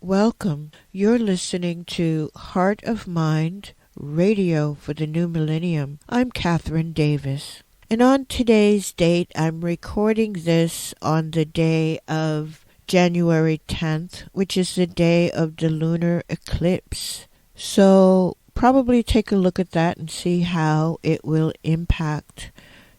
Welcome. You're listening to Heart of Mind Radio for the New Millennium. I'm Kathryn Davis. And on today's date, I'm recording this on the day of January 10th, which is the day of the lunar eclipse. So probably take a look at that and see how it will impact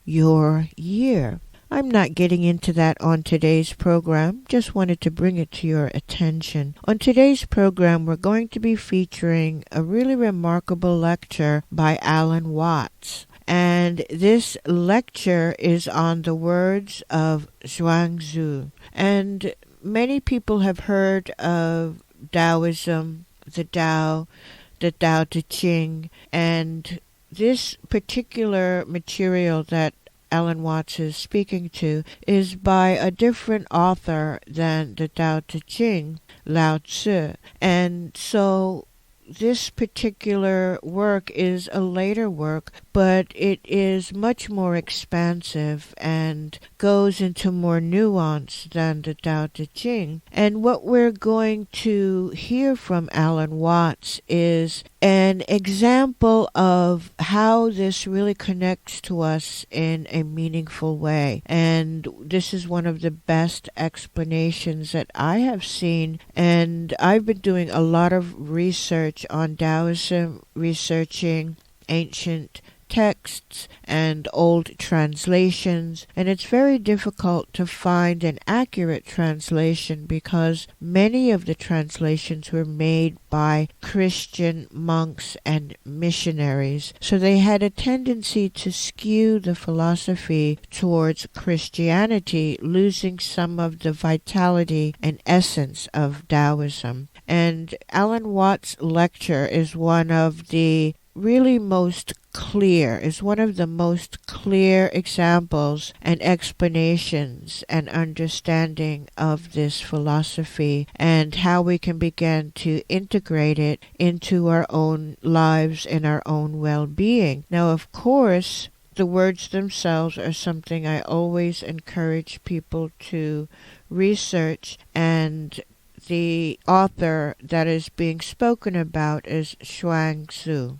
your year. I'm not getting into that on today's program, just wanted to bring it to your attention. On today's program, we're going to be featuring a really remarkable lecture by Alan Watts. And this lecture is on the words of Zhuangzi. And many people have heard of Taoism, the Tao Te Ching, and this particular material that Alan Watts is speaking to is by a different author than the Tao Te Ching, Lao Tzu. And so this particular work is a later work, but it is much more expansive and goes into more nuance than the Tao Te Ching. And what we're going to hear from Alan Watts is an example of how this really connects to us in a meaningful way. And this is one of the best explanations that I have seen. And I've been doing a lot of research on Taoism, researching ancient texts and old translations, and it's very difficult to find an accurate translation because many of the translations were made by Christian monks and missionaries, so they had a tendency to skew the philosophy towards Christianity, losing some of the vitality and essence of Taoism. And Alan Watts' lecture is one of the most clear examples and explanations and understanding of this philosophy and how we can begin to integrate it into our own lives and our own well-being. Now, of course, the words themselves are something I always encourage people to research, and the author that is being spoken about is Zhuangzi.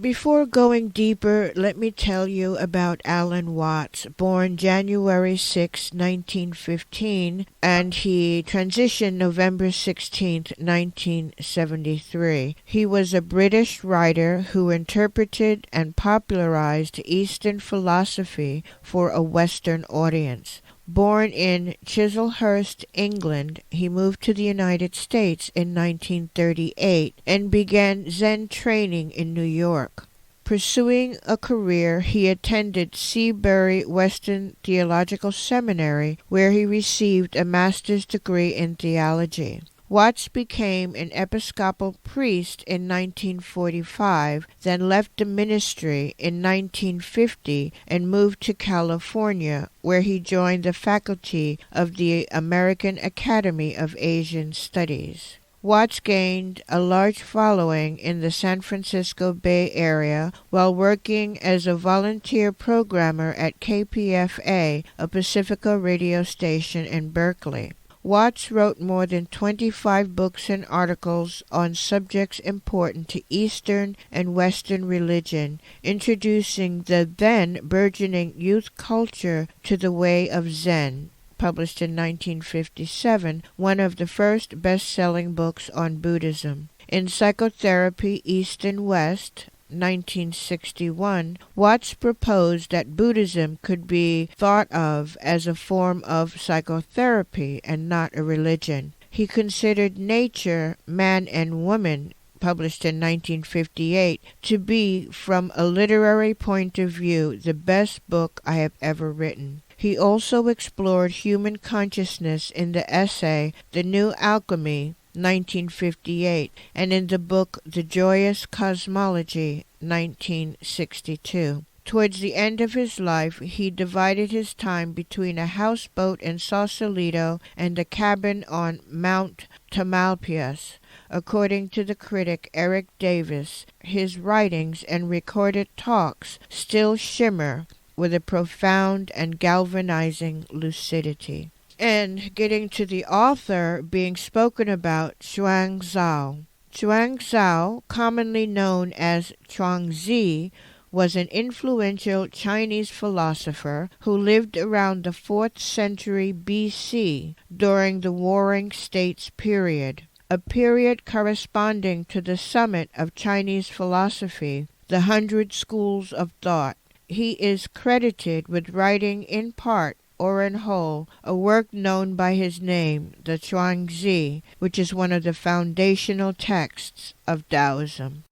Before going deeper, let me tell you about Alan Watts, born January 6, 1915, and he transitioned November 16, 1973. He was a British writer who interpreted and popularized Eastern philosophy for a Western audience. Born in Chislehurst, England, he moved to the United States in 1938 and began Zen training in New York. Pursuing a career, he attended Seabury-Western Theological Seminary, where he received a master's degree in theology. Watts became an Episcopal priest in 1945, then left the ministry in 1950 and moved to California, where he joined the faculty of the American Academy of Asian Studies. Watts gained a large following in the San Francisco Bay Area while working as a volunteer programmer at KPFA, a Pacifica radio station in Berkeley. Watts wrote more than 25 books and articles on subjects important to Eastern and Western religion, introducing the then burgeoning youth culture to the way of Zen, published in 1957, one of the first best-selling books on Buddhism. In Psychotherapy, East and West, 1961, Watts proposed that Buddhism could be thought of as a form of psychotherapy and not a religion. He considered Nature, Man and Woman, published in 1958, to be, from a literary point of view, the best book I have ever written. He also explored human consciousness in the essay The New Alchemy, 1958, and in the book The Joyous Cosmology, 1962. Towards the end of his life, he divided his time between a houseboat in Sausalito and a cabin on Mount Tamalpais. According to the critic Eric Davis, his writings and recorded talks still shimmer with a profound and galvanizing lucidity. And getting to the author being spoken about, Zhuangzi. Zhuangzi, commonly known as Zhuangzi, was an influential Chinese philosopher who lived around the 4th century BC during the Warring States period, a period corresponding to the summit of Chinese philosophy, the 100 Schools of Thought. He is credited with writing in part or in whole a work known by his name, the Zhuangzi, which is one of the foundational texts of Taoism.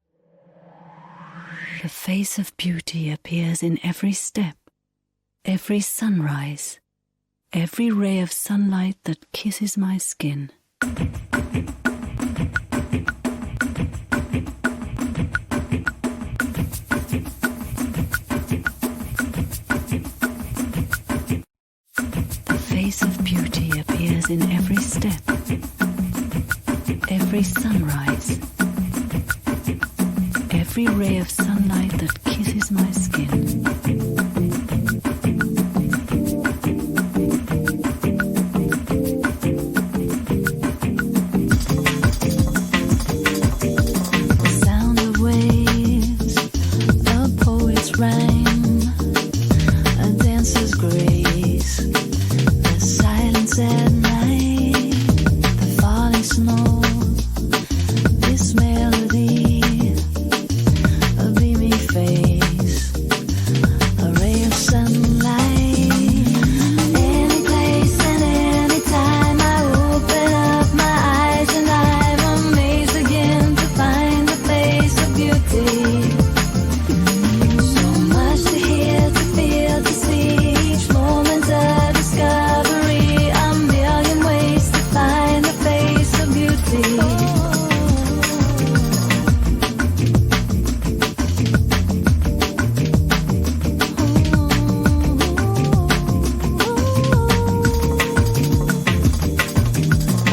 The face of beauty appears in every step, every sunrise, every ray of sunlight that kisses my skin. The face of beauty appears in every step, every sunrise, every ray of sunlight that kisses my skin. The sound of waves, a poet's rhyme, a dancer's grace, the silence at night, the falling snow, this melody, a beaming face, a ray of sunlight. Any place and any time I open up my eyes and I'm amazed again to find the face of beauty. So much to hear, to feel, to see, each moment's a discovery, a million ways to find the face of beauty.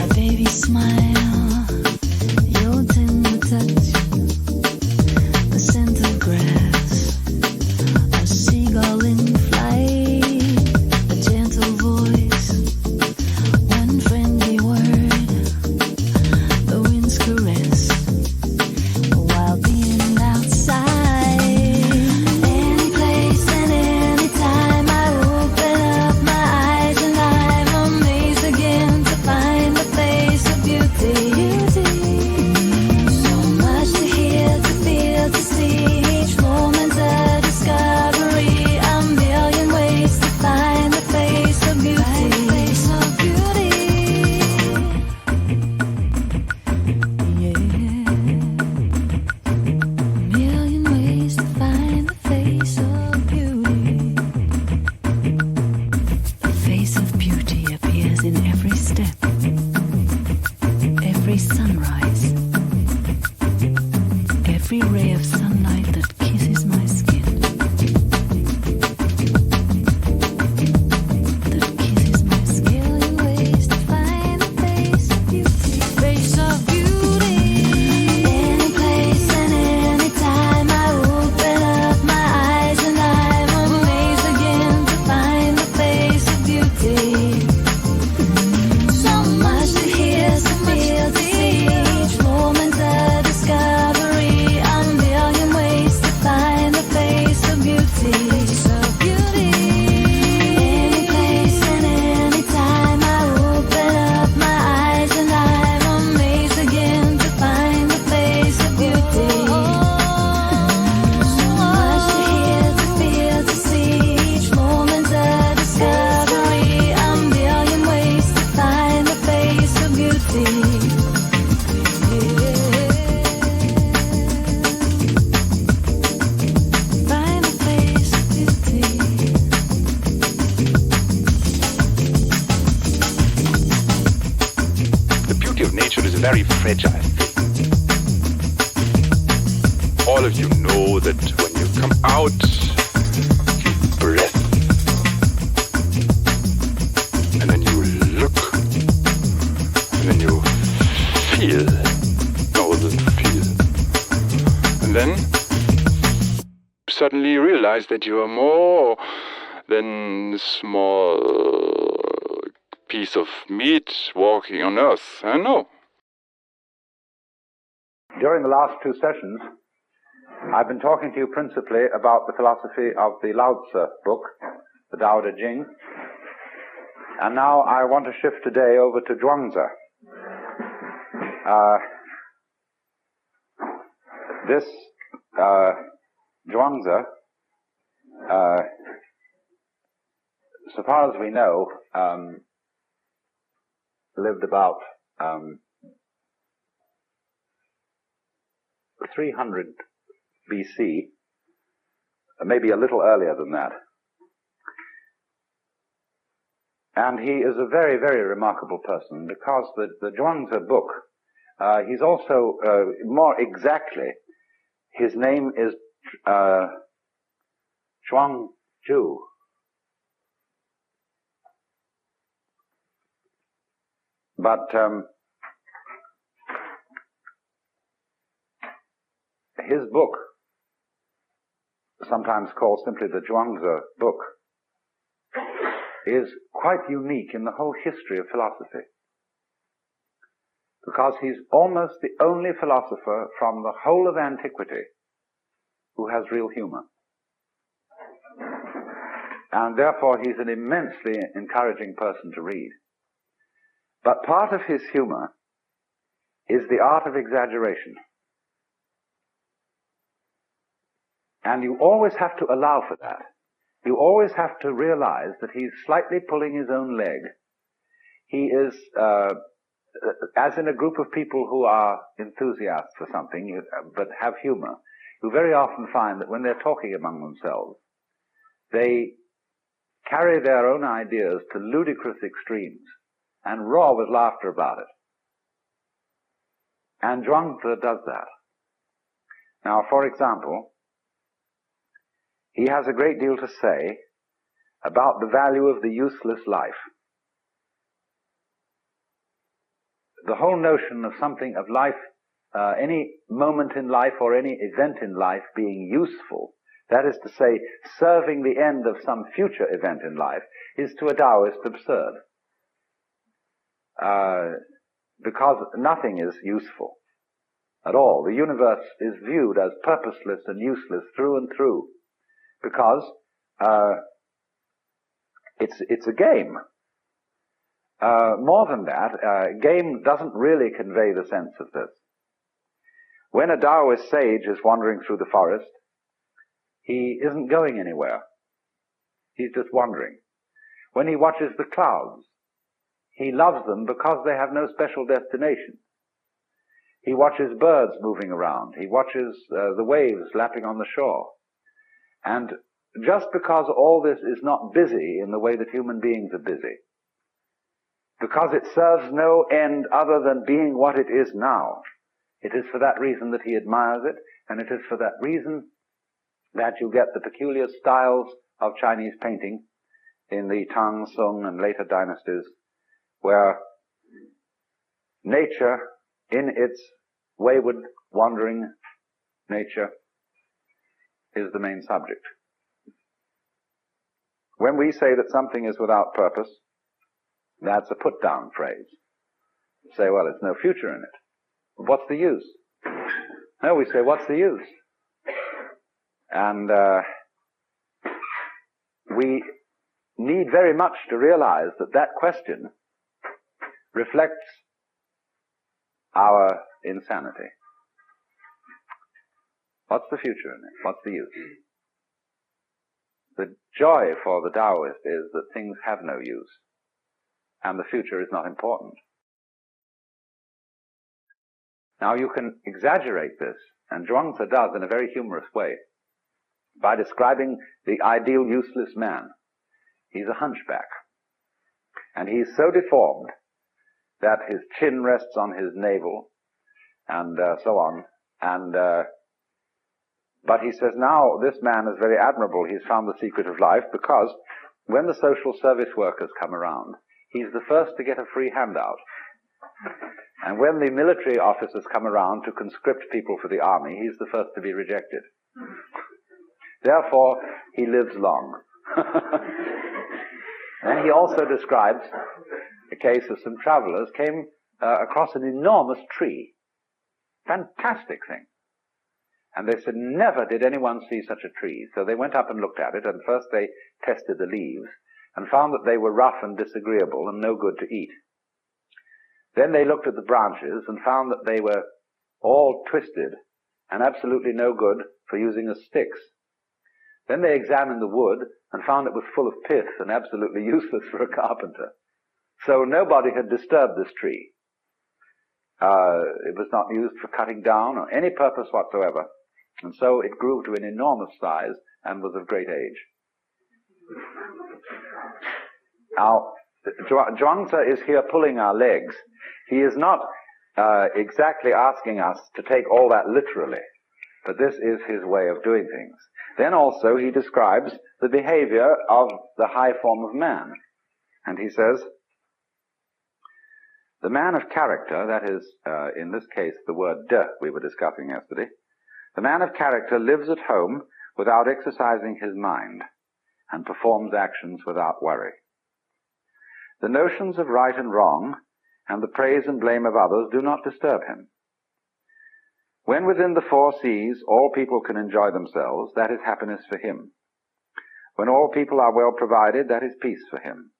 A baby smile, your tender touch, the scent of grass, a seagull in flight, a gentle voice, one friendly word, the wind's caress, while being outside. Any place and any time I open up my eyes and I'm amazed again to find the face of beauty. So much to hear, to feel, to see, each moment's a discovery, a million ways to find the face of beauty. Yeah. Million ways to find the face of beauty. The face of beauty appears in every step, every sunrise, every ray of sunlight that kisses my skin. That kisses my skin. Million ways to find the face of beauty. Face of beauty. Any place and any time I open up my eyes and I'm amazed again to find the face of beauty. So much to hear, to feel, to see, each moment's a discovery, a million ways to find the face of beauty. Face of beauty. Any place and any time I open up my eyes and I'm amazed again to find the face of beauty. So much to hear, to feel, to see, each moment's a discovery, a million ways to find the face of beauty. Find the face of beauty. The beauty of nature is a very fragile thing. All of you know that when you come out, you breath, and then you look, and then you feel, and then suddenly you realize that you are more than small piece of meat walking on earth. No. During the last two sessions, I've been talking to you principally about the philosophy of the Lao Tzu book, the Tao Te Ching, and now I want to shift today over to Zhuangzi. This Zhuangzi, so far as we know, lived about 300 BC, maybe a little earlier than that. And he is a very, very remarkable person because the Zhuangzi book, he's also, more exactly, his name is Zhuangzi. But his book, sometimes called simply the Zhuangzi book, is quite unique in the whole history of philosophy, because he's almost the only philosopher from the whole of antiquity who has real humor. And therefore he's an immensely encouraging person to read. But part of his humor is the art of exaggeration. And you always have to allow for that. You always have to realize that he's slightly pulling his own leg. He is, as in a group of people who are enthusiasts for something, but have humor, you very often find that when they're talking among themselves, they carry their own ideas to ludicrous extremes and roar with laughter about it. And Zhuangzi does that. Now, for example, he has a great deal to say about the value of the useless life. The whole notion of something of life, any moment in life or any event in life being useful, that is to say, serving the end of some future event in life, is to a Taoist absurd. Because nothing is useful at all. The universe is viewed as purposeless and useless through and through, because it's a game. More than that, game doesn't really convey the sense of this. When a Taoist sage is wandering through the forest, he isn't going anywhere. He's just wandering. When he watches the clouds, he loves them because they have no special destination. He watches birds moving around. He watches the waves lapping on the shore. And just because all this is not busy in the way that human beings are busy, because it serves no end other than being what it is now, it is for that reason that he admires it, and it is for that reason that you get the peculiar styles of Chinese painting in the Tang, Song, and later dynasties, where nature, in its wayward, wandering nature, is the main subject. When we say that something is without purpose, that's a put-down phrase. You say, well, there's no future in it. What's the use? No, we say, what's the use? And we need very much to realize that that question reflects our insanity. What's the future in it? What's the use? The joy for the Taoist is that things have no use, and the future is not important. Now you can exaggerate this, and Zhuangzi does in a very humorous way, by describing the ideal useless man. He's a hunchback, and he's so deformed that his chin rests on his navel, and so on, and but he says, now this man is very admirable. He's found the secret of life, because when the social service workers come around, he's the first to get a free handout. And when the military officers come around to conscript people for the army, he's the first to be rejected. Therefore, he lives long. And he also describes case of some travelers, came across an enormous tree. Fantastic thing. And they said, never did anyone see such a tree. So they went up and looked at it, and first they tested the leaves and found that they were rough and disagreeable and no good to eat. Then they looked at the branches and found that they were all twisted and absolutely no good for using as sticks. Then they examined the wood and found it was full of pith and absolutely useless for a carpenter. So nobody had disturbed this tree. It was not used for cutting down or any purpose whatsoever. And so it grew to an enormous size and was of great age. Now, Zhuangzi is here pulling our legs. He is not exactly asking us to take all that literally, but this is his way of doing things. Then also he describes the behavior of the high form of man. And he says, the man of character, that is, in this case, the word de we were discussing yesterday, the man of character lives at home without exercising his mind and performs actions without worry. The notions of right and wrong and the praise and blame of others do not disturb him. When within the four seas all people can enjoy themselves, that is happiness for him. When all people are well provided, that is peace for him.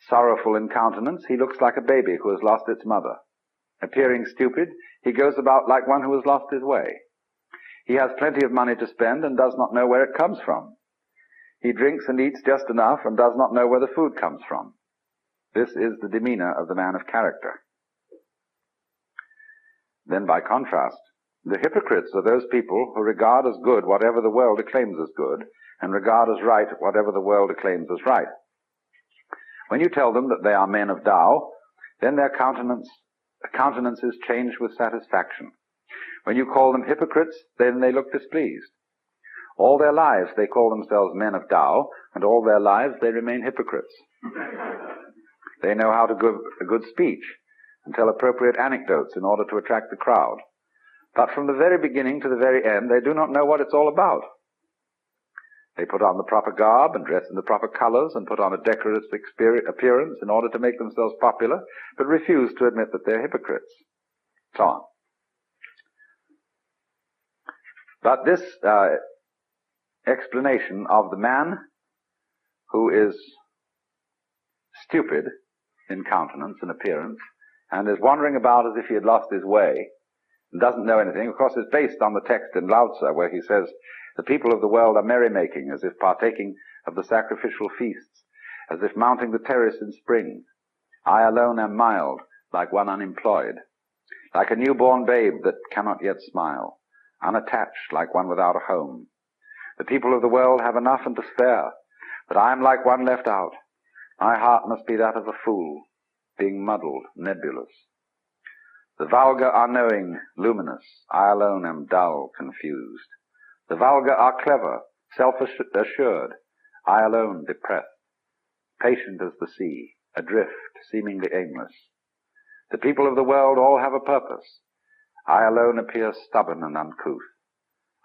Sorrowful in countenance, he looks like a baby who has lost its mother. Appearing stupid, he goes about like one who has lost his way. He has plenty of money to spend and does not know where it comes from. He drinks and eats just enough and does not know where the food comes from. This is the demeanor of the man of character. Then by contrast, the hypocrites are those people who regard as good whatever the world acclaims as good, and regard as right whatever the world acclaims as right. When you tell them that they are men of Tao, then their countenances change with satisfaction. When you call them hypocrites, then they look displeased. All their lives they call themselves men of Tao, and all their lives they remain hypocrites. They know how to give a good speech and tell appropriate anecdotes in order to attract the crowd. But from the very beginning to the very end, they do not know what it's all about. They put on the proper garb and dress in the proper colors and put on a decorous appearance in order to make themselves popular, but refuse to admit that they're hypocrites. So on. But this explanation of the man who is stupid in countenance and appearance and is wandering about as if he had lost his way and doesn't know anything, of course, is based on the text in Lao Tzu where he says, the people of the world are merrymaking as if partaking of the sacrificial feasts, as if mounting the terrace in spring. I alone am mild, like one unemployed, like a newborn babe that cannot yet smile, unattached like one without a home. The people of the world have enough and to spare, but I am like one left out. My heart must be that of a fool, being muddled, nebulous. The vulgar are knowing, luminous. I alone am dull, confused. The vulgar are clever, self-assured. I alone depressed, patient as the sea, adrift, seemingly aimless. The people of the world all have a purpose. I alone appear stubborn and uncouth.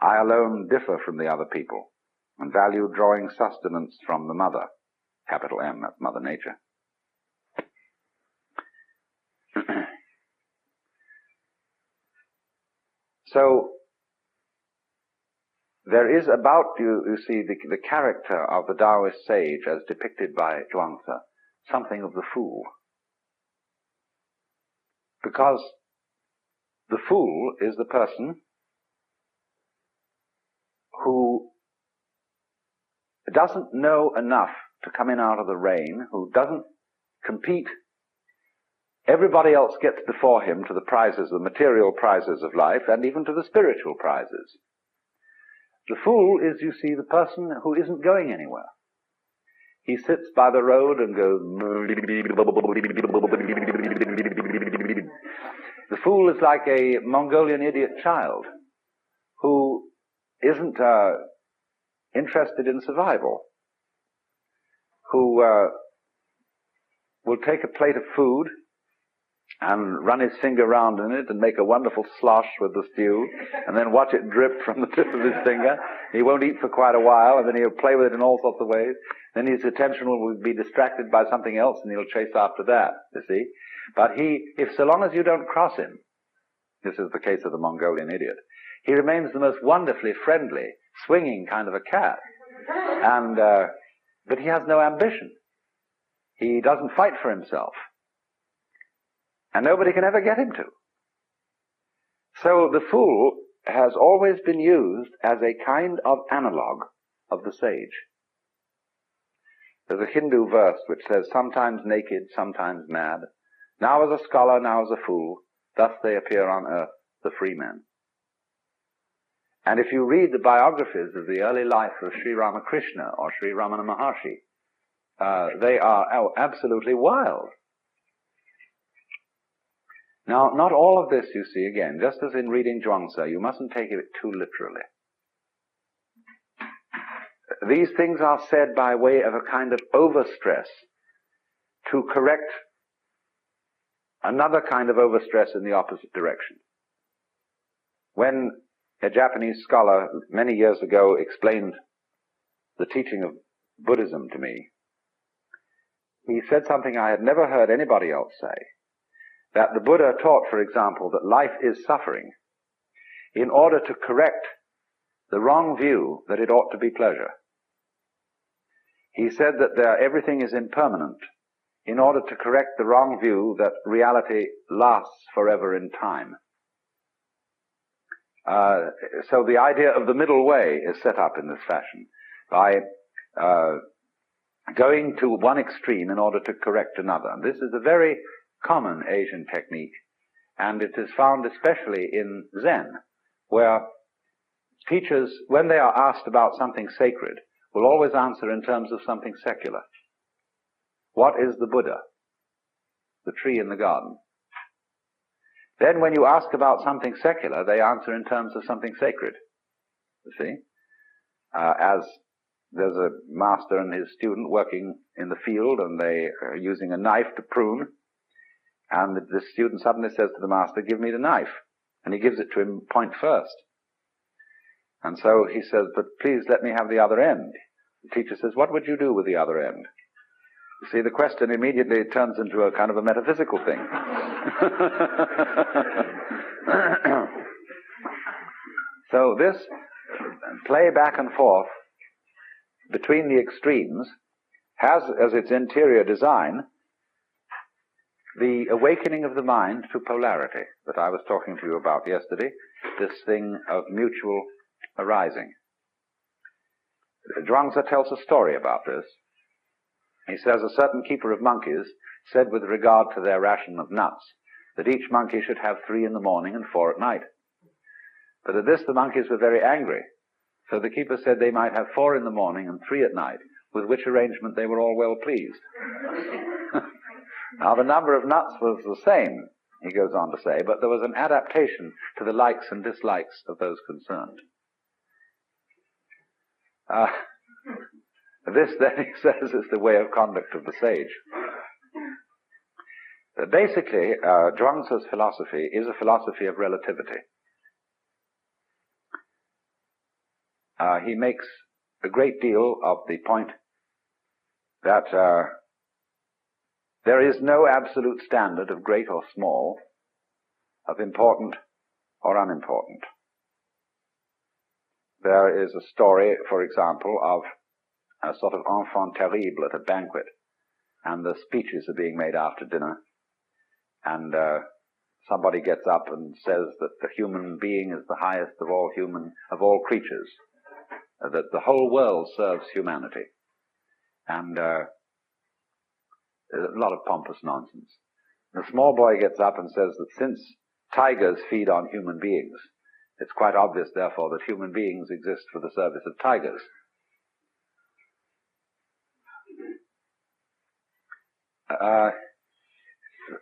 I alone differ from the other people and value drawing sustenance from the mother. Capital M, that's Mother Nature. So, there is about, you see, the character of the Taoist sage as depicted by Zhuangzi, something of the fool. Because the fool is the person who doesn't know enough to come in out of the rain, who doesn't compete. Everybody else gets before him to the prizes, the material prizes of life, and even to the spiritual prizes. The fool is, you see, the person who isn't going anywhere. He sits by the road and goes... The fool is like a Mongolian idiot child who isn't interested in survival, who will take a plate of food and run his finger round in it and make a wonderful slosh with the stew, and then watch it drip from the tip of his finger. He won't eat for quite a while, and then he'll play with it in all sorts of ways. Then his attention will be distracted by something else, and he'll chase after that, you see. But so long as you don't cross him, this is the case of the Mongolian idiot, he remains the most wonderfully friendly, swinging kind of a cat. But he has no ambition. He doesn't fight for himself. And nobody can ever get him to. So the fool has always been used as a kind of analog of the sage. There's a Hindu verse which says, sometimes naked, sometimes mad, now as a scholar, now as a fool, thus they appear on earth, the free men. And if you read the biographies of the early life of Sri Ramakrishna or Sri Ramana Maharshi, they are absolutely wild. Now, not all of this, you see, again, just as in reading Zhuangzi, you mustn't take it too literally. These things are said by way of a kind of overstress to correct another kind of overstress in the opposite direction. When a Japanese scholar many years ago explained the teaching of Buddhism to me, he said something I had never heard anybody else say, that the Buddha taught, for example, that life is suffering in order to correct the wrong view that it ought to be pleasure. He said that everything is impermanent in order to correct the wrong view that reality lasts forever in time. So the idea of the middle way is set up in this fashion by going to one extreme in order to correct another. This is a very common Asian technique, and it is found especially in Zen, where teachers, when they are asked about something sacred, will always answer in terms of something secular. What is the Buddha? The tree in the garden. Then when you ask about something secular, they answer in terms of something sacred. You see? As there's a master and his student working in the field, and they are using a knife to prune, and the student suddenly says to the master, give me the knife. And he gives it to him point first. And so he says, but please let me have the other end. The teacher says, what would you do with the other end? You see, the question immediately turns into a kind of a metaphysical thing. So this play back and forth between the extremes has as its interior design the awakening of the mind to polarity that I was talking to you about yesterday, this thing of mutual arising. Zhuangzi tells a story about this. He says a certain keeper of monkeys said with regard to their ration of nuts that each monkey should have 3 in the morning and 4 at night. But at this the monkeys were very angry, so the keeper said they might have 4 in the morning and 3 at night, with which arrangement they were all well pleased. Now the number of nuts was the same, he goes on to say, but there was an adaptation to the likes and dislikes of those concerned. This, then, he says, is the way of conduct of the sage. Basically, Zhuangzi's philosophy is a philosophy of relativity. He makes a great deal of the point that there is no absolute standard of great or small, of important or unimportant. There is a story, for example, of a sort of enfant terrible at a banquet, and the speeches are being made after dinner, and somebody gets up and says that the human being is the highest of all creatures, that the whole world serves humanity, and there's a lot of pompous nonsense. The small boy gets up and says that since tigers feed on human beings, it's quite obvious, therefore, that human beings exist for the service of tigers.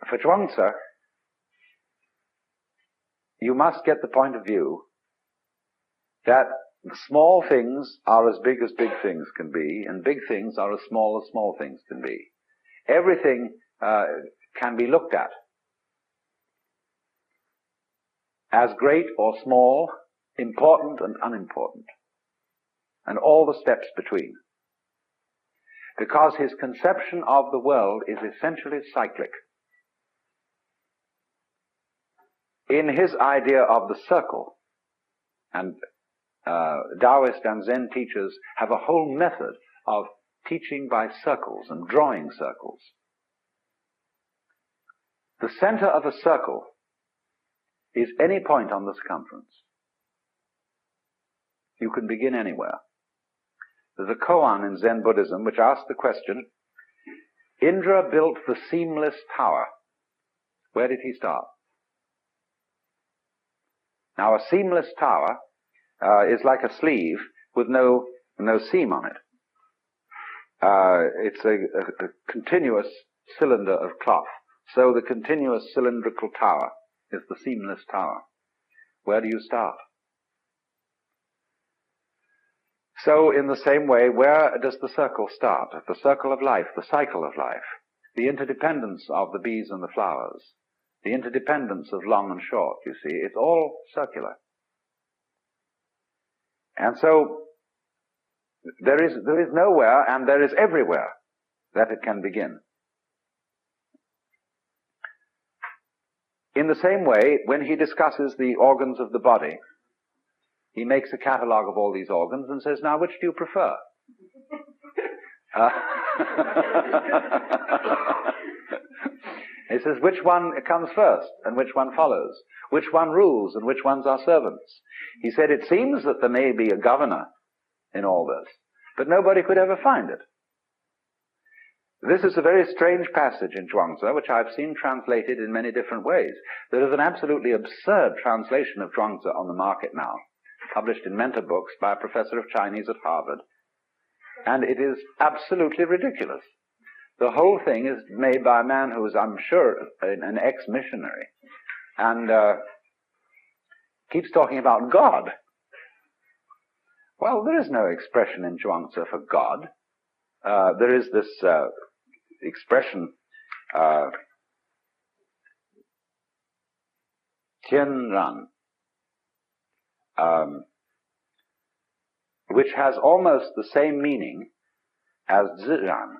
For Zhuangzi, you must get the point of view that small things are as big things can be, and big things are as small things can be. Everything can be looked at as great or small, important and unimportant, and all the steps between. Because his conception of the world is essentially cyclic. In his idea of the circle, and Taoist and Zen teachers have a whole method of teaching by circles and drawing circles. The center of a circle is any point on the circumference. You can begin anywhere. There's a koan in Zen Buddhism which asks the question, Indra built the seamless tower. Where did he start? Now a seamless tower is like a sleeve with no seam on it. It's a continuous cylinder of cloth. So the continuous cylindrical tower is the seamless tower. Where do you start? So in the same way, where does the circle start? The circle of life, the cycle of life, the interdependence of the bees and the flowers, the interdependence of long and short, you see, it's all circular. And so there is nowhere and there is everywhere that it can begin. In the same way, when he discusses the organs of the body, he makes a catalogue of all these organs and says, now which do you prefer? He says, which one comes first and which one follows? Which one rules and which ones are servants? He said, it seems that there may be a governor in all this, but nobody could ever find it. This is a very strange passage in Zhuangzi, which I've seen translated in many different ways. There is an absolutely absurd translation of Zhuangzi on the market now, published in mentor books by a professor of Chinese at Harvard, and it is absolutely ridiculous. The whole thing is made by a man who is, I'm sure, an ex-missionary, and keeps talking about God. Well, there is no expression in Zhuangzi for God. There is this expression, Tianran, which has almost the same meaning as Ziran,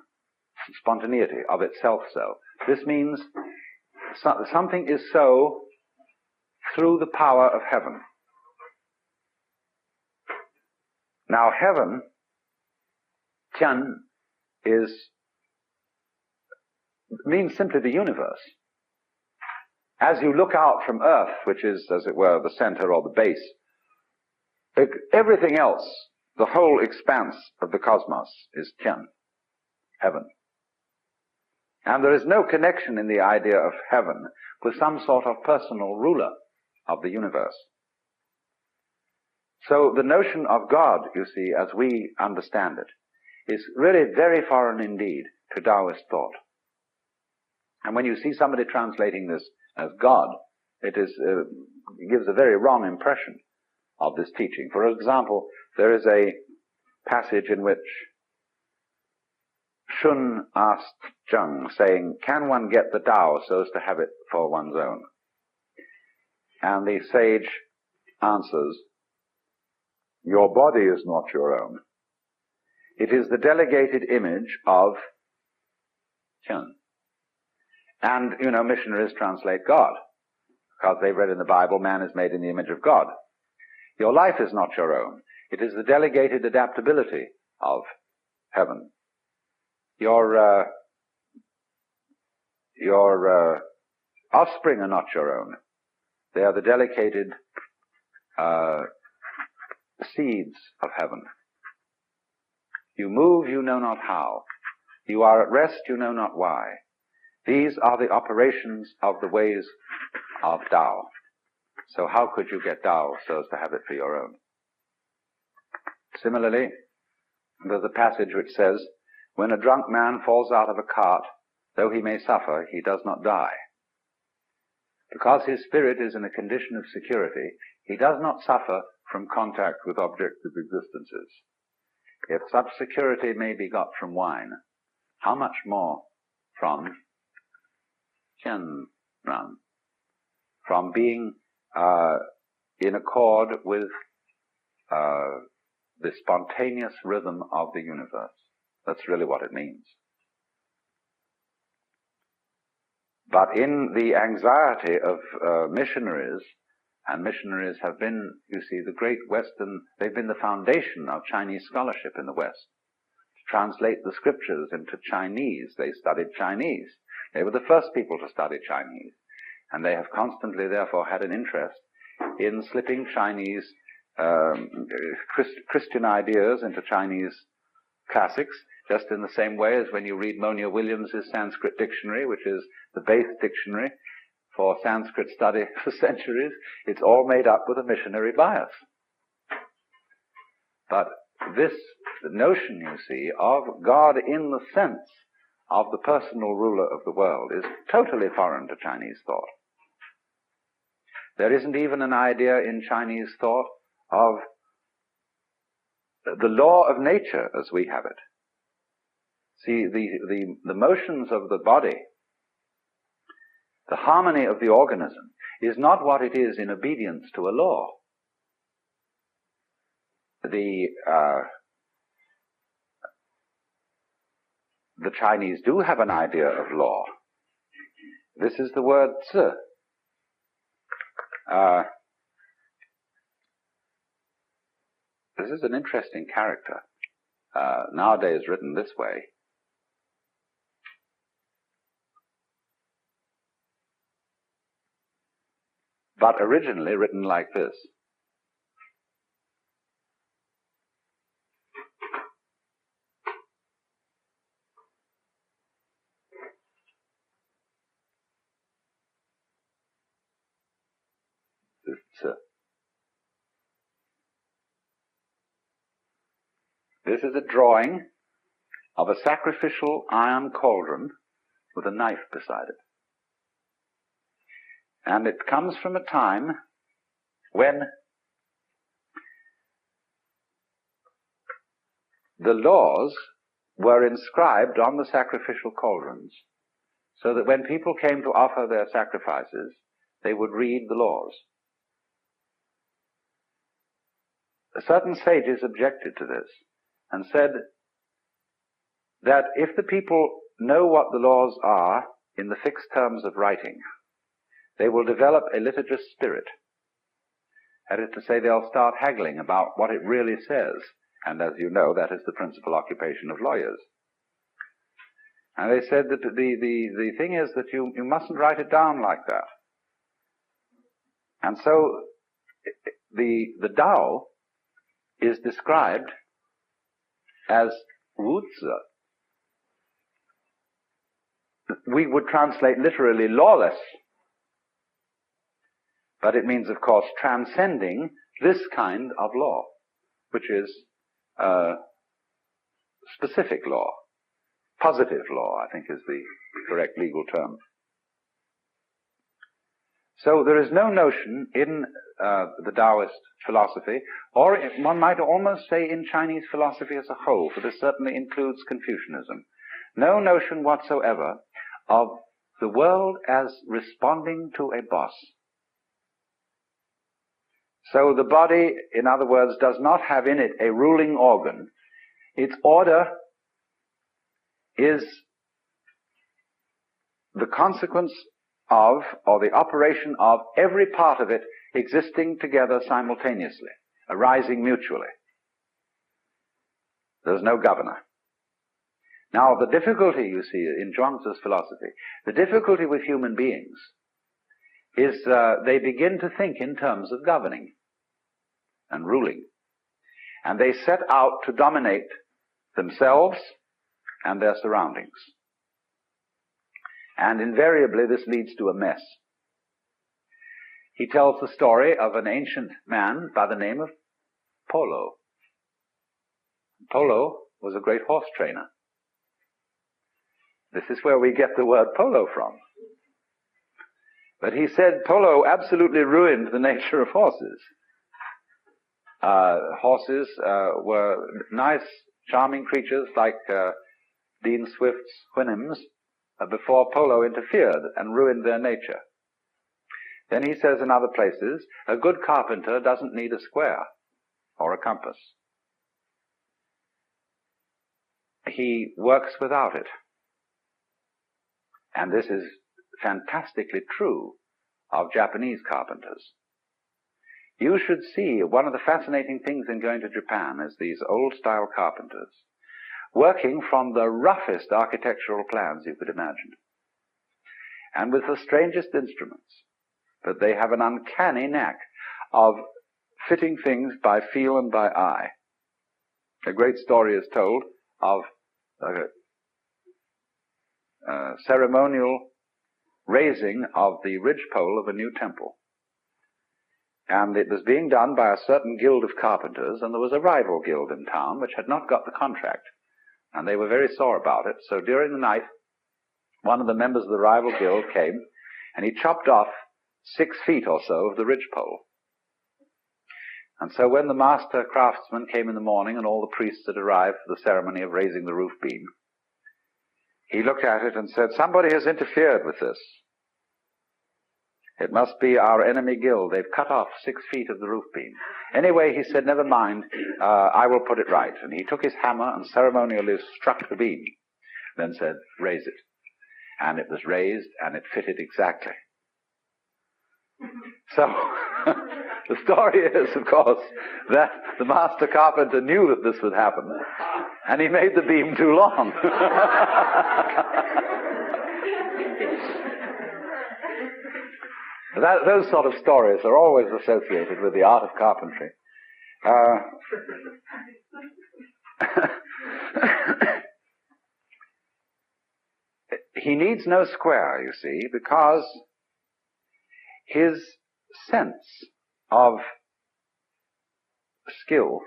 spontaneity, of itself so. This means something is so through the power of heaven. Now heaven, Tian, means simply the universe. As you look out from Earth, which is, as it were, the center or the base, everything else, the whole expanse of the cosmos is Tian, heaven. And there is no connection in the idea of heaven with some sort of personal ruler of the universe. So the notion of God, you see, as we understand it, is really very foreign indeed to Taoist thought. And when you see somebody translating this as God, it gives a very wrong impression of this teaching. For example, there is a passage in which Shun asked Zheng, saying, can one get the Tao so as to have it for one's own? And the sage answers, your body is not your own. It is the delegated image of Tian. And, missionaries translate God, because they've read in the Bible, man is made in the image of God. Your life is not your own. It is the delegated adaptability of heaven. Your offspring are not your own. They are the delegated seeds of heaven. You move, you know not how. You are at rest, you know not why. These are the operations of the ways of Tao. So how could you get Tao so as to have it for your own? Similarly, there's a passage which says, when a drunk man falls out of a cart, though he may suffer, he does not die. Because his spirit is in a condition of security, he does not suffer from contact with objective existences. If such security may be got from wine, how much more from Tianran, from being in accord with the spontaneous rhythm of the universe. That's really what it means. But in the anxiety of missionaries, and missionaries have been, you see, the great Western, they've been the foundation of Chinese scholarship in the West. To translate the scriptures into Chinese, they studied Chinese. They were the first people to study Chinese. And they have constantly, therefore, had an interest in slipping Chinese Christian ideas into Chinese classics, just in the same way as when you read Monia Williams's Sanskrit dictionary, which is the base dictionary for Sanskrit study for centuries. It's all made up with a missionary bias. But this notion, you see, of God in the sense of the personal ruler of the world is totally foreign to Chinese thought. There isn't even an idea in Chinese thought of the law of nature as we have it. See, the motions of the body, the harmony of the organism, is not what it is in obedience to a law. The Chinese do have an idea of law. This is the word zi. This is an interesting character, nowadays written this way. But originally written like this. This is a drawing of a sacrificial iron cauldron with a knife beside it. And it comes from a time when the laws were inscribed on the sacrificial cauldrons, so that when people came to offer their sacrifices, they would read the laws. Certain sages objected to this and said that if the people know what the laws are in the fixed terms of writing, they will develop a litigious spirit. That is to say, they'll start haggling about what it really says. And as you know, that is the principal occupation of lawyers. And they said that the thing is that you mustn't write it down like that. And so the Tao is described as wuzi. We would translate literally lawless. But it means, of course, transcending this kind of law, which is specific law. Positive law, I think, is the correct legal term. So there is no notion in the Taoist philosophy, or one might almost say in Chinese philosophy as a whole, for this certainly includes Confucianism, no notion whatsoever of the world as responding to a boss. So the body, in other words, does not have in it a ruling organ. Its order is the consequence of, or the operation of, every part of it existing together simultaneously, arising mutually. There's no governor. Now, the difficulty, you see, in Zhuangzi's philosophy, the difficulty with human beings is they begin to think in terms of governing and ruling. And they set out to dominate themselves and their surroundings. And invariably this leads to a mess. He tells the story of an ancient man by the name of Polo. Polo was a great horse trainer. This is where we get the word polo from. But he said Polo absolutely ruined the nature of horses. Horses were nice, charming creatures like Dean Swift's Houyhnhnms before Polo interfered and ruined their nature. Then he says in other places, a good carpenter doesn't need a square or a compass. He works without it. And this is fantastically true of Japanese carpenters. You should see, one of the fascinating things in going to Japan is these old-style carpenters working from the roughest architectural plans you could imagine, and with the strangest instruments. But they have an uncanny knack of fitting things by feel and by eye. A great story is told of ceremonial raising of the ridgepole of a new temple. And it was being done by a certain guild of carpenters, and there was a rival guild in town which had not got the contract. And they were very sore about it. So during the night, one of the members of the rival guild came, and he chopped off 6 feet or so of the ridgepole. And so when the master craftsman came in the morning and all the priests had arrived for the ceremony of raising the roof beam, he looked at it and said, "Somebody has interfered with this. It must be our enemy guild. They've cut off 6 feet of the roof beam." Anyway, he said, "Never mind, I will put it right." And he took his hammer and ceremonially struck the beam, then said, "Raise it." And it was raised, and it fitted exactly. So, the story is, of course, that the master carpenter knew that this would happen, and he made the beam too long. Those sort of stories are always associated with the art of carpentry. He needs no square, you see, because his sense of skill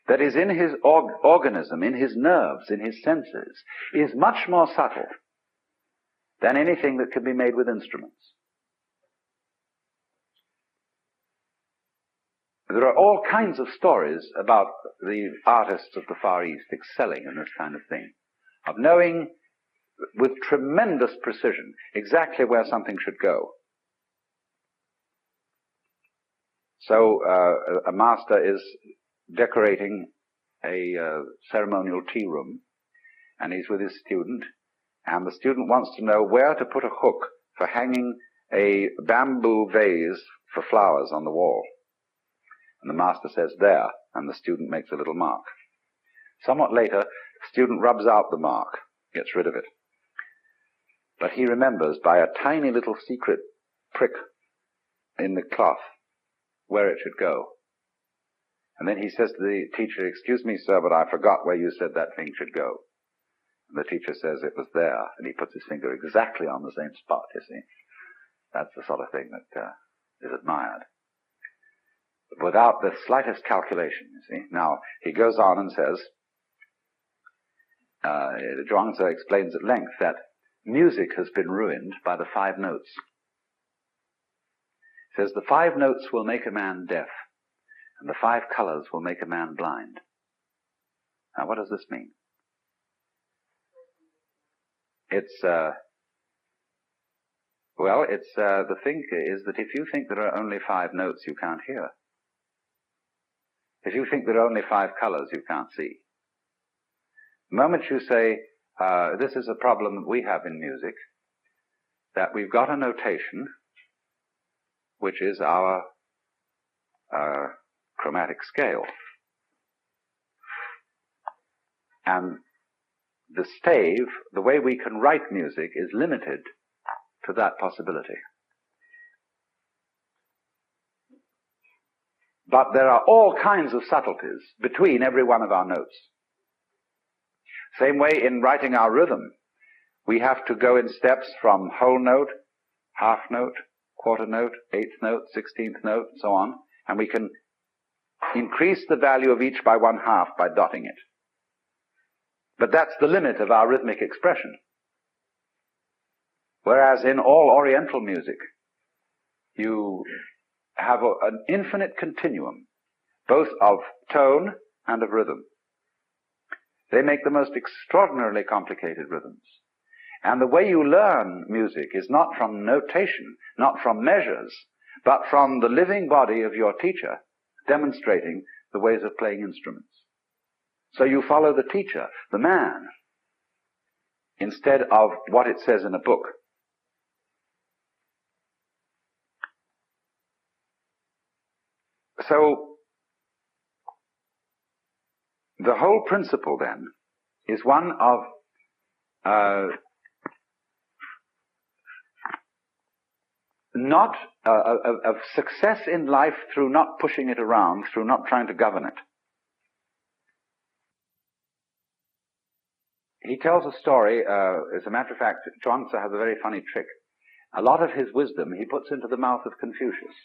that is in his organism, in his nerves, in his senses, is much more subtle than anything that can be made with instruments. There are all kinds of stories about the artists of the Far East excelling in this kind of thing, of knowing with tremendous precision exactly where something should go. So a master is decorating a ceremonial tea room, and he's with his student, and the student wants to know where to put a hook for hanging a bamboo vase for flowers on the wall. And the master says, "There," and the student makes a little mark. Somewhat later, the student rubs out the mark, gets rid of it. But he remembers by a tiny little secret prick in the cloth where it should go. And then he says to the teacher, "Excuse me, sir, but I forgot where you said that thing should go." And the teacher says, "It was there," and he puts his finger exactly on the same spot, you see. That's the sort of thing that is admired, without the slightest calculation, you see. Now, he goes on and says, Zhuangzi explains at length that music has been ruined by the 5 notes. He says, the 5 notes will make a man deaf, and the 5 colors will make a man blind. Now, what does this mean? The thing is that if you think there are only 5 notes, you can't hear. If you think there are only 5 colors, you can't see. The moment you say, this is a problem that we have in music, that we've got a notation, which is our chromatic scale. And the stave, the way we can write music, is limited to that possibility. But there are all kinds of subtleties between every one of our notes. Same way in writing our rhythm, we have to go in steps from whole note, half note, quarter note, 8th note, 16th note, and so on, and we can increase the value of each by 1/2 by dotting it. But that's the limit of our rhythmic expression. Whereas in all Oriental music, you have an infinite continuum, both of tone and of rhythm. They make the most extraordinarily complicated rhythms. And the way you learn music is not from notation, not from measures, but from the living body of your teacher demonstrating the ways of playing instruments. So you follow the teacher, the man, instead of what it says in a book. So the whole principle then is one of of success in life through not pushing it around, through not trying to govern it. He tells a story, as a matter of fact, Zhuangzi has a very funny trick. A lot of his wisdom he puts into the mouth of Confucius.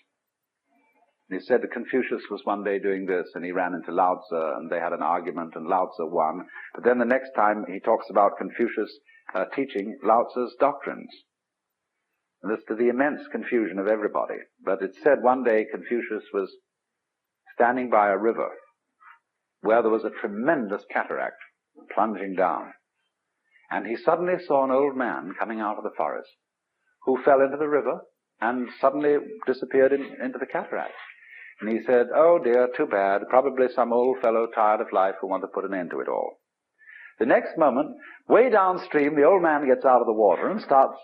He said that Confucius was one day doing this, and he ran into Lao Tzu, and they had an argument, and Lao Tzu won. But then the next time he talks about Confucius teaching Lao Tzu's doctrines. And this to the immense confusion of everybody. But it's said one day Confucius was standing by a river where there was a tremendous cataract plunging down. And he suddenly saw an old man coming out of the forest who fell into the river and suddenly disappeared into the cataract. And he said, "Oh dear, too bad, probably some old fellow tired of life who wanted to put an end to it all." The next moment, way downstream, the old man gets out of the water and starts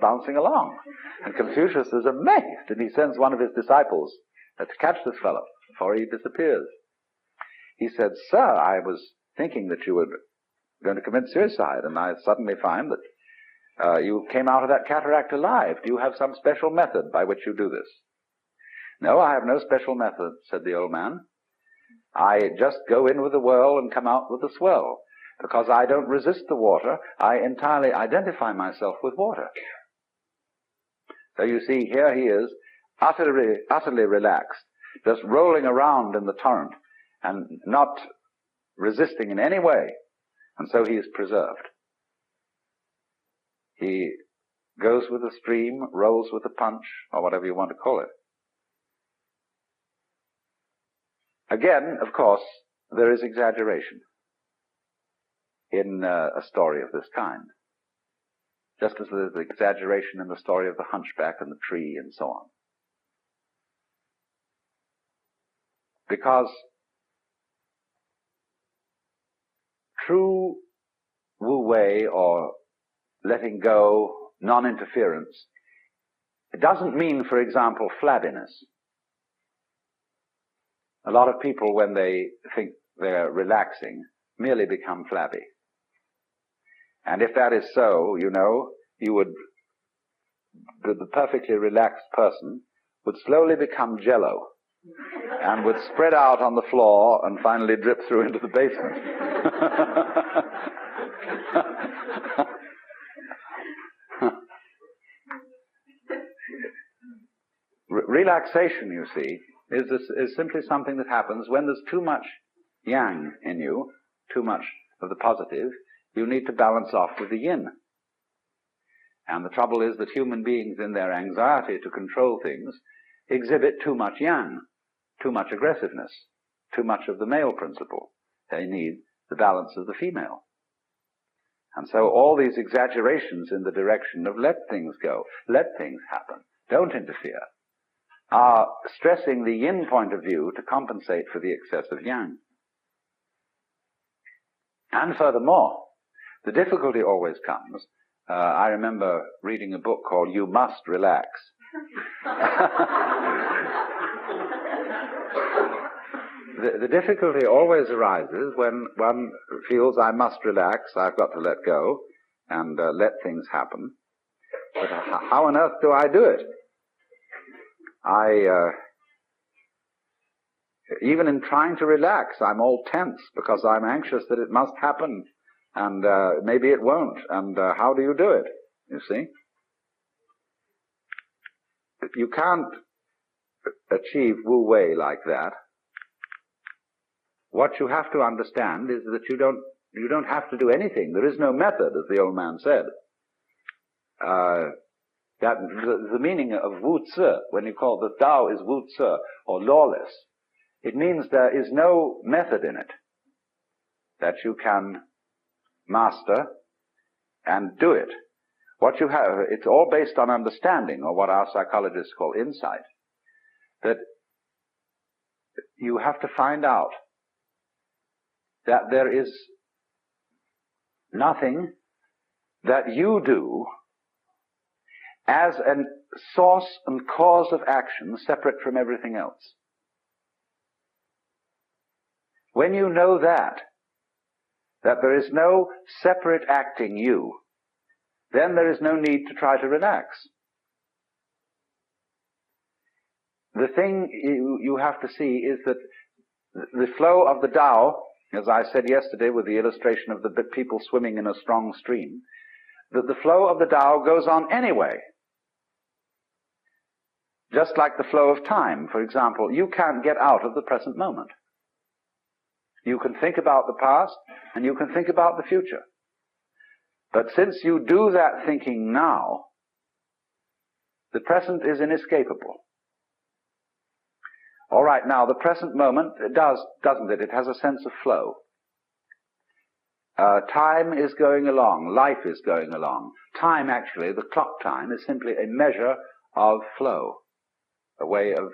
bouncing along. And Confucius is amazed, and he sends one of his disciples to catch this fellow before he disappears. He said, "Sir, I was thinking that you were going to commit suicide, and I suddenly find that you came out of that cataract alive. Do you have some special method by which you do this?" "No, I have no special method," said the old man. "I just go in with the whirl and come out with the swirl. Because I don't resist the water, I entirely identify myself with water." So you see, here he is, utterly relaxed, just rolling around in the torrent and not resisting in any way. And so he is preserved. He goes with the stream, rolls with the punch, or whatever you want to call it. Again, of course, there is exaggeration in a story of this kind, just as there's exaggeration in the story of the hunchback and the tree and so on. Because true wu wei, or letting go, non-interference, it doesn't mean, for example, flabbiness. A lot of people, when they think they're relaxing, merely become flabby. And if that is so, you know, the perfectly relaxed person would slowly become jello and would spread out on the floor and finally drip through into the basement. Relaxation, you see, is simply something that happens when there's too much yang in you, too much of the positive. You need to balance off with the yin. And the trouble is that human beings, in their anxiety to control things, exhibit too much yang, too much aggressiveness, too much of the male principle. They need the balance of the female. And so all these exaggerations in the direction of let things go, let things happen, don't interfere, are stressing the yin point of view to compensate for the excess of yang. And furthermore, the difficulty always comes. I remember reading a book called You Must Relax. The difficulty always arises when one feels I must relax, I've got to let go, and let things happen. But how on earth do I do it? Even in trying to relax, I'm all tense because I'm anxious that it must happen, and maybe it won't. And how do you do it? You see? You can't achieve Wu Wei like that. What you have to understand is that you don't have to do anything. There is no method, as the old man said. That the meaning of Wu Zi, when you call the Tao is Wu Zi, or lawless, it means there is no method in it that you can master and do it What you have, it's all based on understanding, or what our psychologists call insight, that you have to find out that there is nothing that you do as a source and cause of action separate from everything else. When you know that there is no separate acting you, then there is no need to try to relax. The thing you have to see is that the flow of the Tao, as I said yesterday with the illustration of the people swimming in a strong stream, that the flow of the Tao goes on anyway. Just like the flow of time, for example, you can't get out of the present moment. You can think about the past and you can think about the future. But since you do that thinking now, the present is inescapable. All right, now the present moment, it does, doesn't it? It has a sense of flow. Time is going along, life is going along. Time, actually, the clock time, is simply a measure of flow, a way of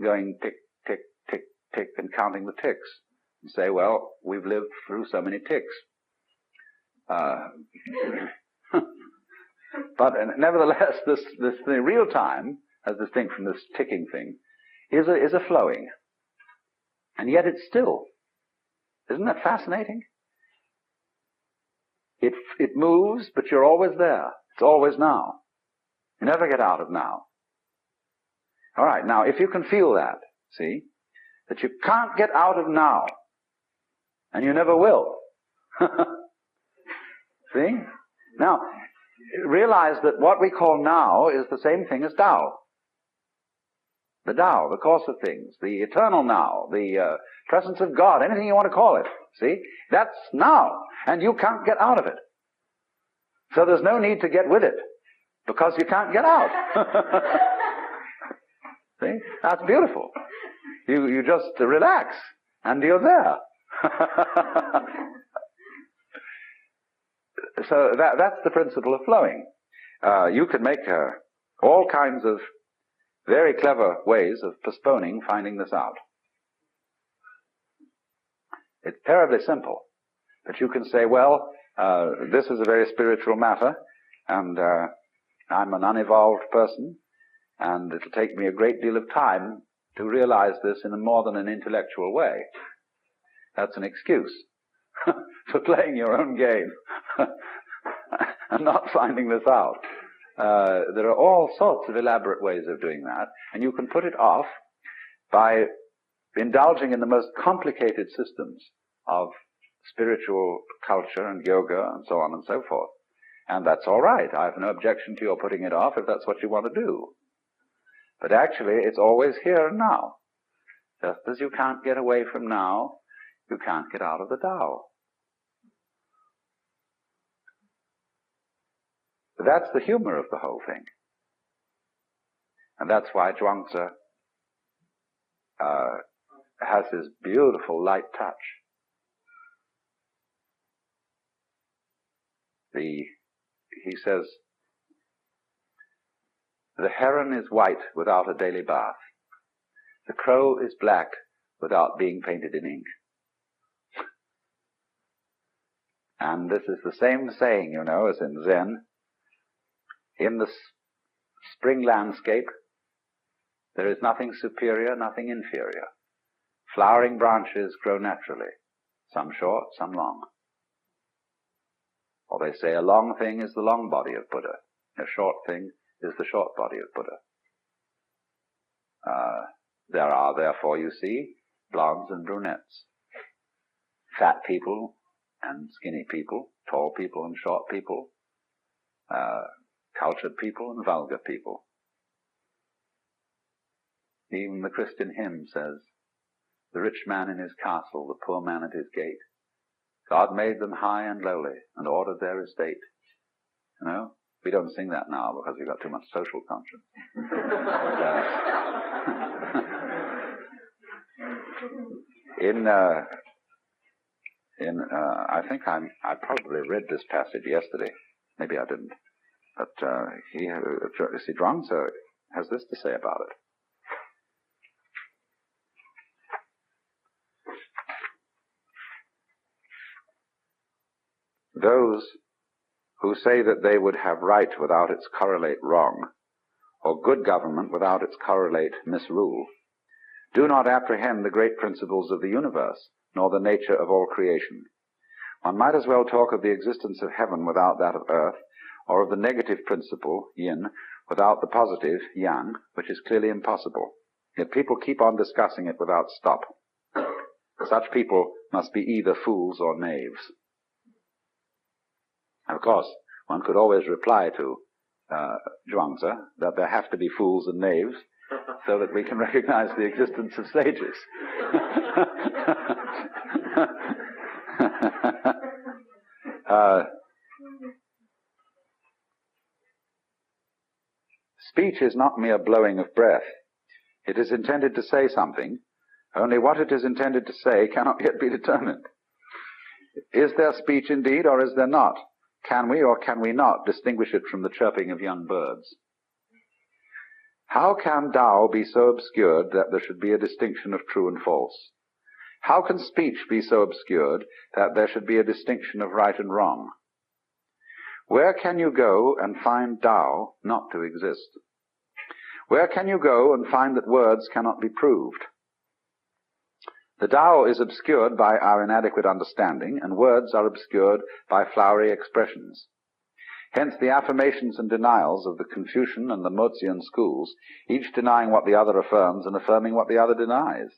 going tick, tick, tick, tick, and counting the ticks. And say, well, we've lived through so many ticks. But nevertheless, this the real time, as distinct from this ticking thing, is a flowing. And yet it's still. Isn't that fascinating? It moves, but you're always there. It's always now. You never get out of now. All right, now, if you can feel that, see, that you can't get out of now, and you never will. See? Now, realize that what we call now is the same thing as Tao. The Tao, the course of things, the eternal now, the presence of God, anything you want to call it. See? That's now, and you can't get out of it. So there's no need to get with it, because you can't get out. See? That's beautiful. You just relax, and you're there. So that's the principle of flowing. You can make all kinds of very clever ways of postponing finding this out. It's terribly simple. But you can say, well, this is a very spiritual matter, and I'm an unevolved person, and it'll take me a great deal of time to realize this in a more than an intellectual way. That's an excuse for playing your own game and not finding this out. There are all sorts of elaborate ways of doing that, and you can put it off by indulging in the most complicated systems of spiritual culture and yoga and so on and so forth. And that's all right. I have no objection to your putting it off if that's what you want to do. But actually, it's always here and now. Just as you can't get away from now, you can't get out of the Tao. But that's the humor of the whole thing. And that's why Zhuangzi has this beautiful light touch. He says, the heron is white without a daily bath. The crow is black without being painted in ink. And this is the same saying, you know, as in Zen. In the spring landscape, there is nothing superior, nothing inferior. Flowering branches grow naturally, some short, some long. Or they say a long thing is the long body of Buddha. A short thing is the short body of Buddha. There are, therefore, you see, blondes and brunettes. Fat people and skinny people, tall people and short people, cultured people and vulgar people. Even the Christian hymn says, the rich man in his castle, the poor man at his gate. God made them high and lowly and ordered their estate. You know, we don't sing that now because we've got too much social conscience. I think I probably read this passage yesterday. Maybe I didn't. But Zhuangzi has this to say about it. Those who say that they would have right without its correlate wrong, or good government without its correlate misrule, do not apprehend the great principles of the universe, nor the nature of all creation. One might as well talk of the existence of heaven without that of earth, or of the negative principle, yin, without the positive, yang, which is clearly impossible. Yet people keep on discussing it without stop. Such people must be either fools or knaves. Of course, one could always reply to Zhuangzi that there have to be fools and knaves so that we can recognize the existence of sages. Speech is not mere blowing of breath. It is intended to say something, only what it is intended to say cannot yet be determined. Is there speech indeed, or is there not? Can we or can we not distinguish it from the chirping of young birds? How can Tao be so obscured that there should be a distinction of true and false? How can speech be so obscured that there should be a distinction of right and wrong? Where can you go and find Tao not to exist? Where can you go and find that words cannot be proved? The Tao is obscured by our inadequate understanding, and words are obscured by flowery expressions. Hence the affirmations and denials of the Confucian and the Mozian schools, each denying what the other affirms and affirming what the other denies.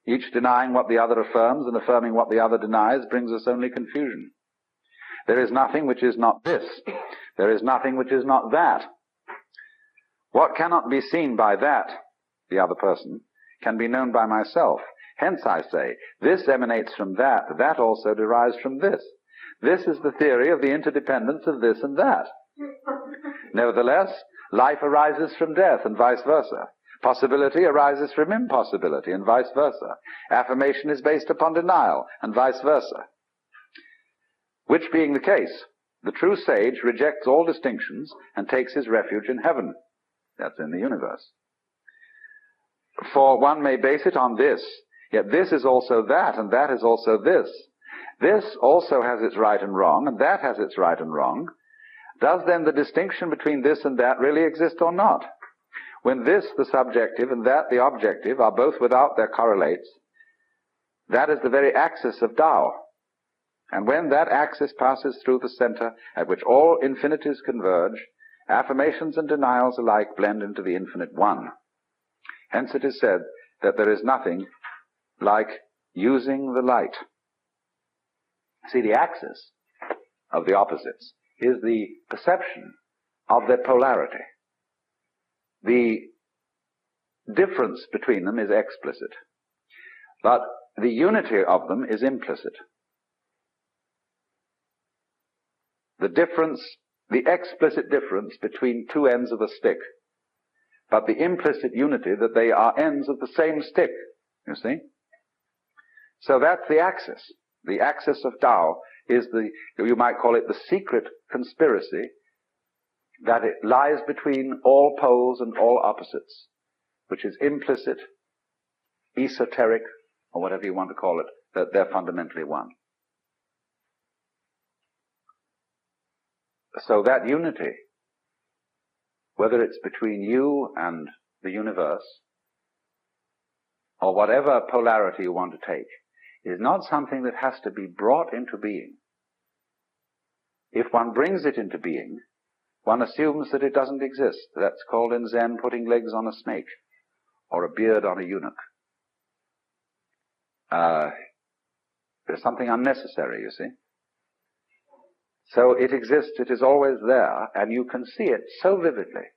Each denying what the other affirms and affirming what the other denies brings us only confusion. There is nothing which is not this. There is nothing which is not that. What cannot be seen by that, the other person, can be known by myself. Hence I say, this emanates from that, that also derives from this. This is the theory of the interdependence of this and that. Nevertheless, life arises from death and vice versa. Possibility arises from impossibility and vice versa. Affirmation is based upon denial and vice versa. Which being the case, the true sage rejects all distinctions and takes his refuge in heaven. That's in the universe. For one may base it on this, yet this is also that, and that is also this. This also has its right and wrong, and that has its right and wrong. Does then the distinction between this and that really exist or not? When this, the subjective, and that, the objective, are both without their correlates, that is the very axis of Tao. And when that axis passes through the center at which all infinities converge, affirmations and denials alike blend into the infinite one. Hence it is said that there is nothing like using the light. See, the axis of the opposites is the perception of their polarity. The difference between them is explicit, but the unity of them is implicit. The difference, the explicit difference between two ends of a stick, but the implicit unity that they are ends of the same stick, you see? So that's the axis. The axis of Tao is the, you might call it the secret conspiracy that it lies between all poles and all opposites, which is implicit, esoteric, or whatever you want to call it, that they're fundamentally one. So that unity, whether it's between you and the universe, or whatever polarity you want to take, is not something that has to be brought into being. If one brings it into being, one assumes that it doesn't exist. That's called in Zen putting legs on a snake, or a beard on a eunuch. There's something unnecessary, you see. So it exists, it is always there, and you can see it so vividly.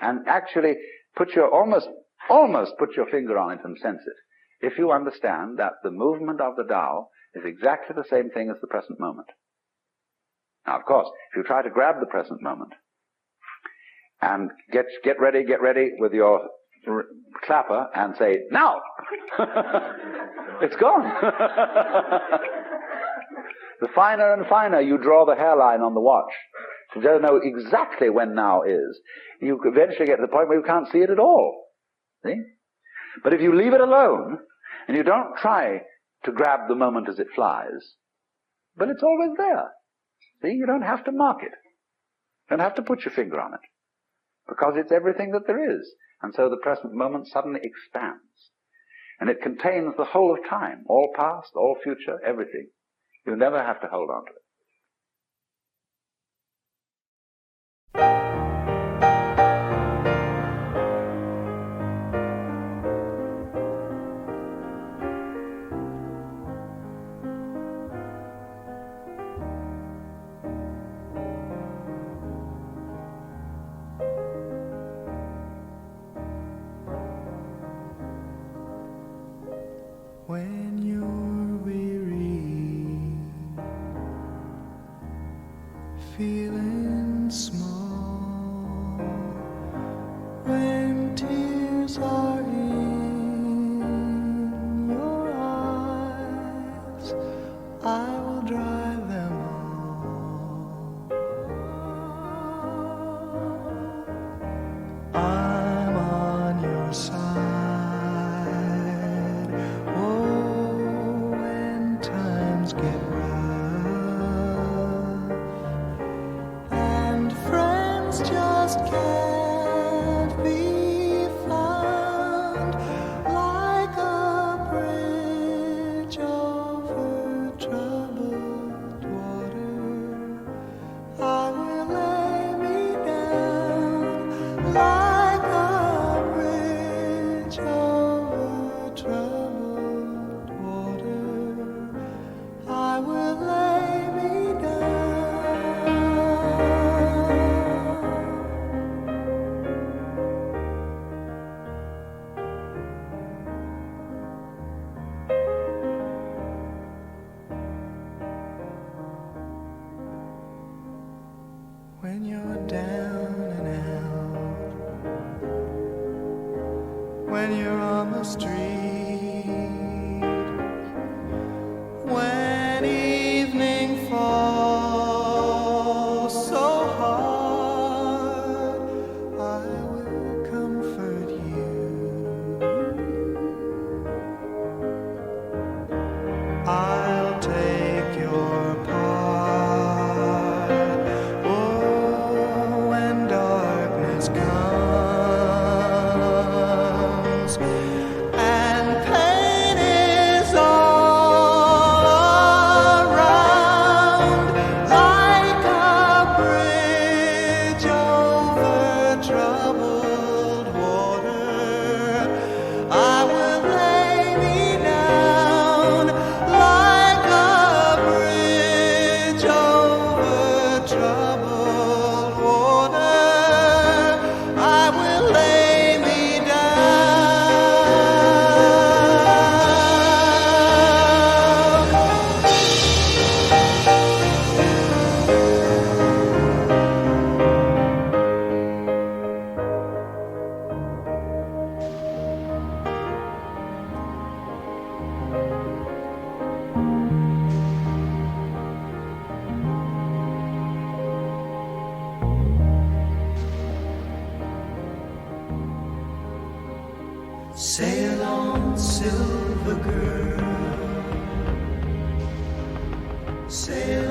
And actually almost put your finger on it and sense it, if you understand that the movement of the Tao is exactly the same thing as the present moment. Now, of course, if you try to grab the present moment and get ready with your clapper and say, now! It's gone. The finer and finer you draw the hairline on the watch, to know exactly when now is, you eventually get to the point where you can't see it at all. See? But if you leave it alone, and you don't try to grab the moment as it flies, but it's always there. See? You don't have to mark it. You don't have to put your finger on it. Because it's everything that there is. And so the present moment suddenly expands. And it contains the whole of time, all past, all future, everything. You never have to hold on to it. When you're weary, feeling small, when tears are in your eyes, I will dry them all. I'm on your side. Get rough, and friends just can't be found, like a bridge over troubled water. I will lay me down, like a bridge over troubled water. I will lay me down. When you're down and out, when you're on the street, when evening falls so hard, I will comfort you. I'll take your part. Oh, when darkness comes and pain is all around, like a bridge over troubled water, I will lay me down, like a bridge over troubled water, I will lay me Sail on, silver girl, sail